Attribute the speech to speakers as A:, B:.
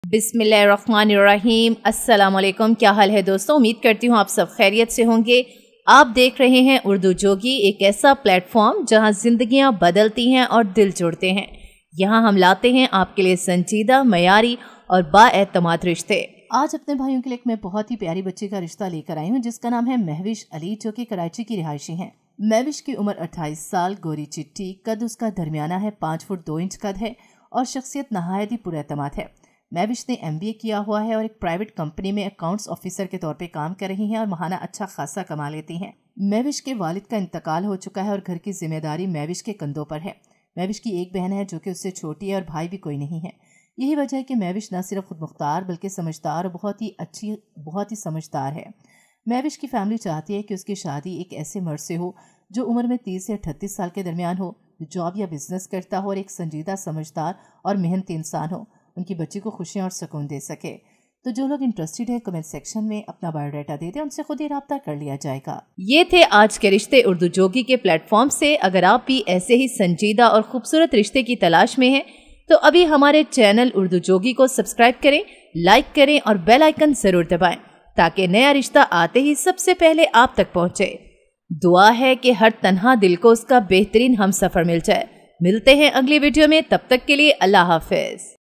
A: बिस्मिल्लाहिर्रहमानिर्रहीम। अस्सलाम वालेकुम। क्या हाल है दोस्तों? उम्मीद करती हूँ आप सब खैरियत से होंगे। आप देख रहे हैं उर्दू जोगी, एक ऐसा प्लेटफॉर्म जहाँ जिंदगियाँ बदलती हैं और दिल जुड़ते हैं। यहाँ हम लाते हैं आपके लिए संजीदा, मयारी और बाएतमाद रिश्ते। आज अपने भाइयों के लिए मैं बहुत ही प्यारी बच्ची का रिश्ता लेकर आई हूँ जिसका नाम है महविश अली, जो कि कराची की रिहायशी हैं। महविश की उम्र 28 साल, गोरी चिट्टी, कद उसका दरमियाना है, 5 फुट 2 इंच कद है और शख्सियत नहायत ही पुरएतमाद है। महविश ने MBA किया हुआ है और एक प्राइवेट कंपनी में अकाउंट्स ऑफिसर के तौर पे काम कर रही हैं और महाना अच्छा खासा कमा लेती हैं। महविश के वालिद का इंतकाल हो चुका है और घर की जिम्मेदारी महविश के कंधों पर है। महविश की एक बहन है जो कि उससे छोटी है और भाई भी कोई नहीं है। यही वजह है कि महविश न सिर्फ खुद मुख्तार बल्कि समझदार और बहुत ही समझदार है। महविश की फैमिली चाहती है कि उसकी शादी एक ऐसे मर्द से हो जो उम्र में 30 से 38 साल के दरमियान हो, जॉब या बिजनेस करता हो और एक संजीदा, समझदार और मेहनती इंसान हो, उनकी बच्ची को खुशियां और सुकून दे सके। तो जो लोग इंटरेस्टेड है कमेंट सेक्शन में अपना बायोडाटा दे दें, उनसे खुद ही राब्ता कर लिया जाएगा। ये थे आज के रिश्ते उर्दू जोगी के प्लेटफॉर्म से। अगर आप भी ऐसे ही संजीदा और खूबसूरत रिश्ते की तलाश में हैं तो अभी हमारे चैनल उर्दू जोगी को सब्सक्राइब करें, लाइक करें और बेल आइकन जरूर दबाएं ताकि नया रिश्ता आते ही सबसे पहले आप तक पहुंचे। दुआ है कि हर तन्हा दिल को उसका बेहतरीन हमसफर मिल जाए। मिलते हैं अगली वीडियो में, तब तक के लिए अल्लाह हाफिज।